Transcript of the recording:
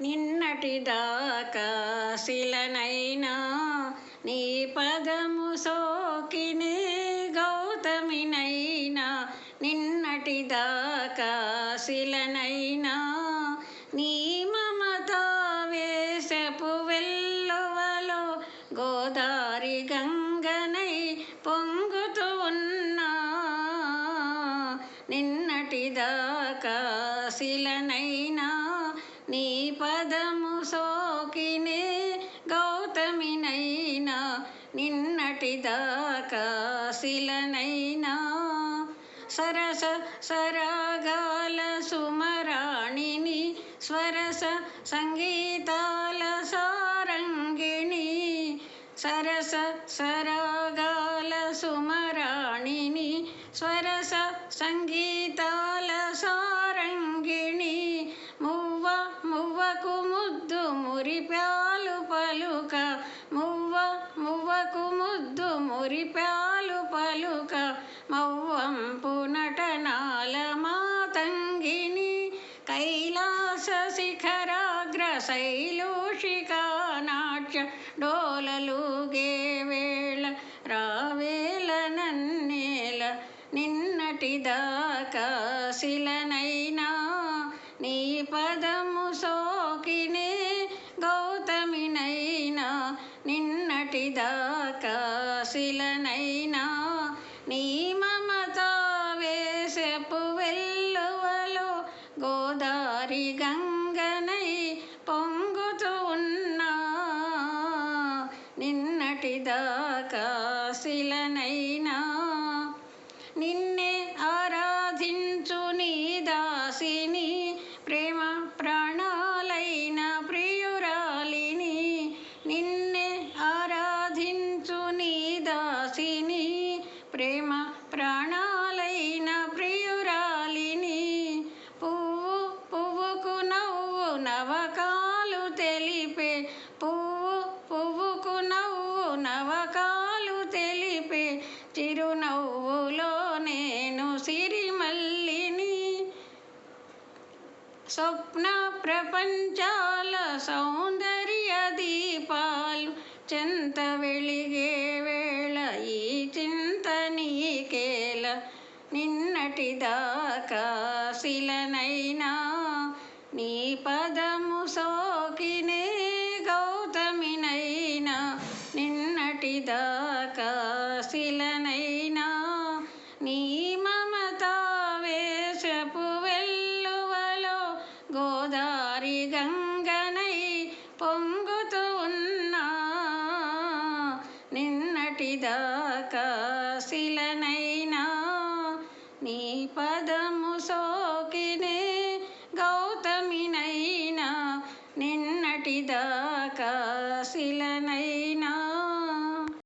నిన్నటిదాకా శిలనైనా నీ పదము సోకినే గౌతమినైనా నిన్నటిదాకా శిలనైనా నీ మమతా వేషపు వెల్లువలో గోదారి గంగనై పొంగుతూ ఉన్నా నిన్నటిదాకా శిలనైనా నీ పదము సోకినే గౌతమినైనా నిన్నటిదాకా శిలనైనా సరస సరాగాల సుమరాణిని స్వరస సంగీతాల సారంగిణి సరస సరాగాల సుమరాణిని స్వరస సంగీతాల సారంగిణి మువ్వ మువ్వకు ముద్దు మురిపాలు పలుక మువ్వ మువ్వకు ముద్దు మురిపాలు పలుక మవ్వంపు నటనాల మాతంగిని కైలాస శిఖరాగ్ర శైలూషికా నాట్య డోలలుగే వేళ రావేల నన్నేల నిన్నటిదాకా శిలనైనా నీ పదము సోకినే గౌతమినైనా నిన్నటిదాకా శిలనైనా నీ మమతా వేషపు వెల్లువలో గోదారి గంగనై పొంగుతూ ఉన్నా నిన్నటిదాకా శిలనైనా నిన్నే ఆరాధించు నీ దాసిని ప్రేమ ప్రాణాలైన ప్రియురాలిని నిన్నే ఆరాధించు నీ దాసిని ప్రేమ ప్రాణాలైన ప్రియురాలిని పువ్వు పువ్వుకు నవ్వు నవకాలు తెలిపే పువ్వు పువ్వుకు నవ్వు నవకాలు తెలిపే చిరునవ్వులో నేను సిరిమల్లిని స్వప్న ప్రపంచాల సౌందర్య దీపాలు చెంత వెలిగే వేళ ఈ చింత నీకేల నిన్నటిదాకా శిలనైనా నీ పదము సోకినే గౌతమినైనా నిన్నటిదాకా శిలనైనా నీ మమతా వేషపు వెల్లువలో గోదారి గంగనై పొంగుతూ ఉన్నా నిన్నటిదాకా శిలనైనా నీ పదము సోకినే గౌతమినైనా నిన్నటిదాకా